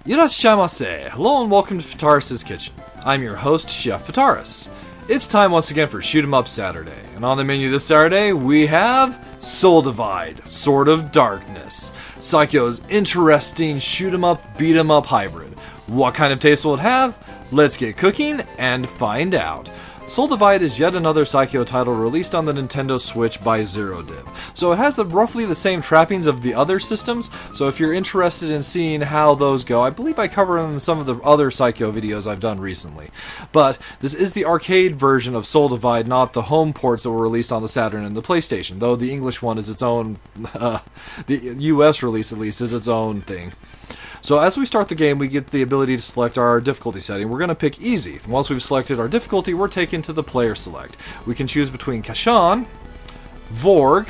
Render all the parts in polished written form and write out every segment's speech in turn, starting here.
Irashaimase! Hello and welcome to Fataris' Kitchen. I'm your host, Chef Fataris. It's time once again for Shoot 'em Up Saturday, and on the menu this Saturday we have Soul Divide, Sword of Darkness, Saikyo's interesting shoot 'em up, beat 'em up hybrid. What kind of taste will it have? Let's get cooking and find out. Soul Divide is yet another Saikyo title released on the Nintendo Switch by Zerodib. So it has roughly the same trappings of the other systems, so if you're interested in seeing how those go, I believe I cover them in some of the other Saikyo videos I've done recently. But this is the arcade version of Soul Divide, not the home ports that were released on the Saturn and the PlayStation, though the English one is its own, the US release at least, is its own thing. So as we start the game, we get the ability to select our difficulty setting. We're going to pick easy. Once we've selected our difficulty, we're taken to the player select. We can choose between Kashan, Vorg,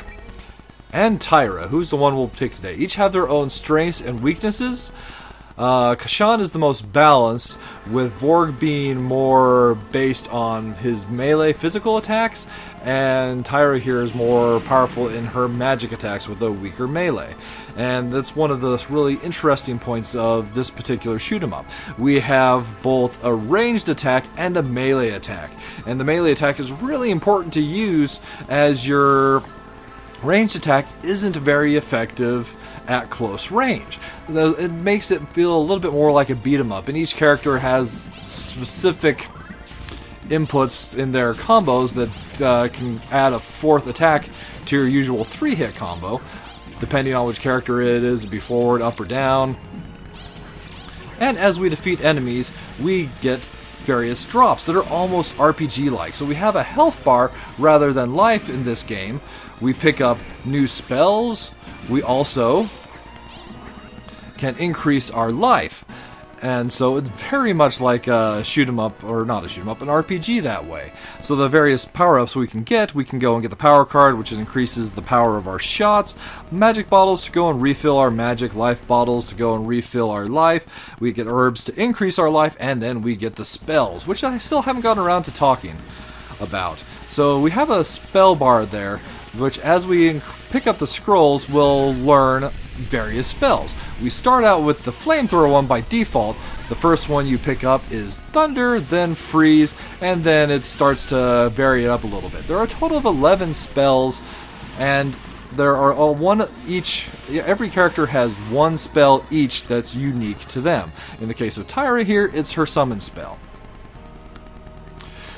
and Tyra, who's the one we'll pick today. Each have their own strengths and weaknesses. Kashan is the most balanced, with Vorg being more based on his melee physical attacks, and Tyra here is more powerful in her magic attacks with a weaker melee. And that's one of the really interesting points of this particular shoot 'em up. We have both a ranged attack and a melee attack. And the melee attack is really important to use as your ranged attack isn't very effective at close range. It makes it feel a little bit more like a beat 'em up, and each character has specific inputs in their combos that can add a fourth attack to your usual 3-hit combo, depending on which character it is, be forward, up, or down. And as we defeat enemies, we get various drops that are almost RPG-like. So we have a health bar rather than life in this game. We pick up new spells. We also can increase our life. And so it's very much like a shoot 'em up, or not a shoot 'em up, an RPG that way. So the various power-ups we can go and get the power card, which increases the power of our shots, magic bottles to go and refill our magic, life bottles to go and refill our life, we get herbs to increase our life, and then we get the spells, which I still haven't gotten around to talking about. So we have a spell bar there, which as we pick up the scrolls, we'll learn various spells. We start out with the flamethrower one by default. The first one you pick up is Thunder, then Freeze, and then it starts to vary it up a little bit. There are a total of 11 spells, and there are one each. Every character has one spell each that's unique to them. In the case of Tyra here, it's her summon spell.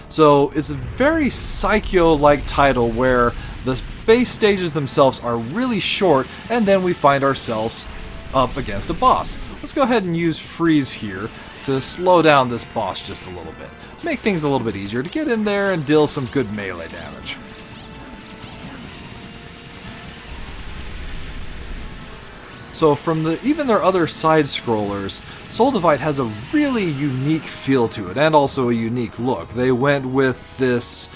So it's a very Saikyo-like title where the base stages themselves are really short, and then we find ourselves up against a boss. Let's go ahead and use Freeze here to slow down this boss just a little bit. Make things a little bit easier to get in there and deal some good melee damage. So from even their other side-scrollers, Soul Divide has a really unique feel to it, and also a unique look. They went with this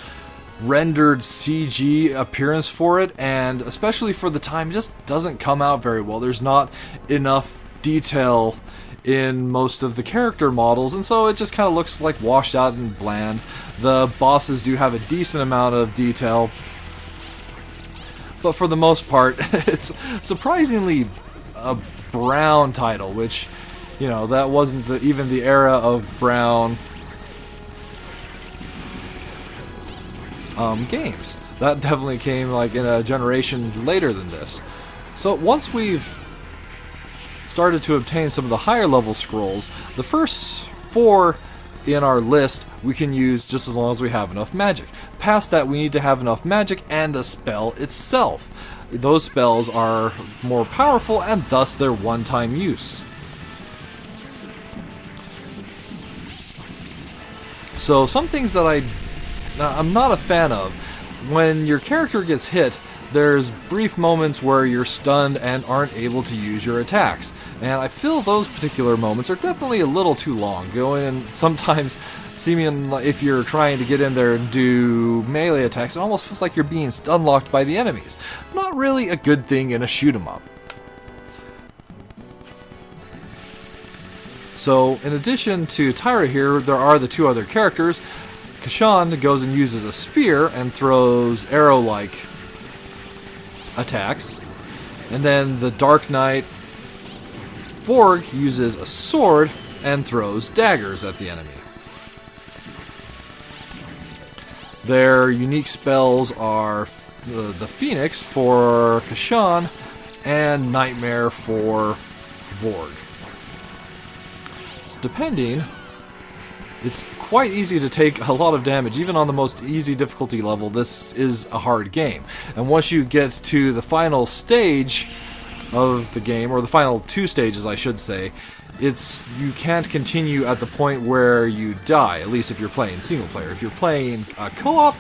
rendered CG appearance for it, and especially for the time, just doesn't come out very well. There's not enough detail in most of the character models, and so it just kind of looks like washed out and bland. The bosses do have a decent amount of detail, but for the most part, it's surprisingly a brown title, which, you know, that wasn't even the era of brown games. That definitely came like in a generation later than this. So once we've started to obtain some of the higher level scrolls, the first 4 in our list we can use just as long as we have enough magic. Past that, we need to have enough magic and the spell itself. Those spells are more powerful, and thus they're one-time use. So some things that I'm not a fan of. When your character gets hit, there's brief moments where you're stunned and aren't able to use your attacks. And I feel those particular moments are definitely a little too long. Going and sometimes seeming like if you're trying to get in there and do melee attacks, it almost feels like you're being stun locked by the enemies. Not really a good thing in a shoot 'em up. So in addition to Tyra here, there are the 2 other characters. Kashan goes and uses a sphere and throws arrow-like attacks. And then the Dark Knight Vorg uses a sword and throws daggers at the enemy. Their unique spells are the Phoenix for Kashan and Nightmare for Vorg. So depending, it's quite easy to take a lot of damage. Even on the most easy difficulty level, this is a hard game. And once you get to the final stage of the game, or the final two stages I should say, you can't continue at the point where you die, at least if you're playing single player. If you're playing a co-op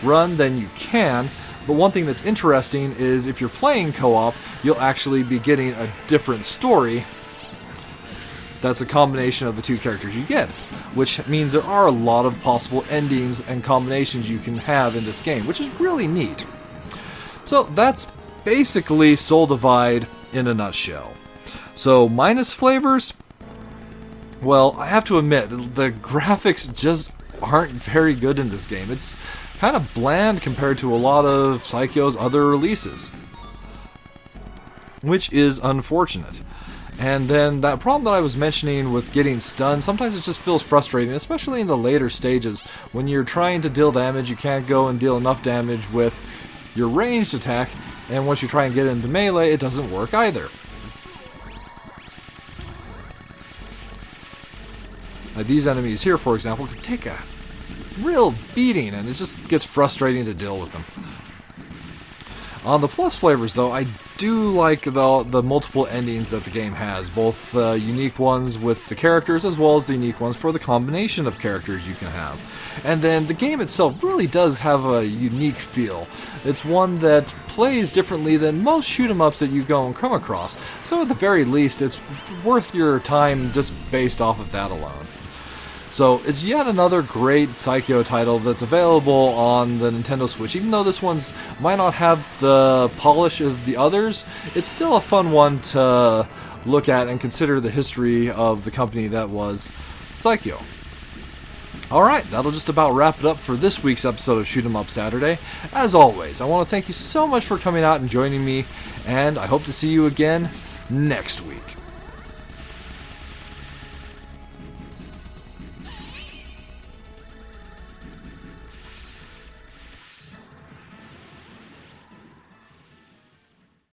run, then you can. But one thing that's interesting is if you're playing co-op, you'll actually be getting a different story that's a combination of the two characters you get, which means there are a lot of possible endings and combinations you can have in this game, which is really neat. So that's basically Soul Divide in a nutshell. So minus flavors, well, I have to admit, the graphics just aren't very good in this game. It's kind of bland compared to a lot of Psikyo's other releases, which is unfortunate. And then that problem that I was mentioning with getting stunned, sometimes it just feels frustrating, especially in the later stages. When you're trying to deal damage, you can't go and deal enough damage with your ranged attack, and once you try and get into melee, it doesn't work either. These enemies here, for example, can take a real beating, and it just gets frustrating to deal with them. On the plus flavors, though, I do like the multiple endings that the game has, both unique ones with the characters as well as the unique ones for the combination of characters you can have. And then the game itself really does have a unique feel. It's one that plays differently than most shoot-'em-ups that you go and come across, so at the very least it's worth your time just based off of that alone. So it's yet another great Psikyo title that's available on the Nintendo Switch. Even though this one's might not have the polish of the others, it's still a fun one to look at and consider the history of the company that was Psikyo. Alright, that'll just about wrap it up for this week's episode of Shoot 'em Up Saturday. As always, I want to thank you so much for coming out and joining me, and I hope to see you again next week.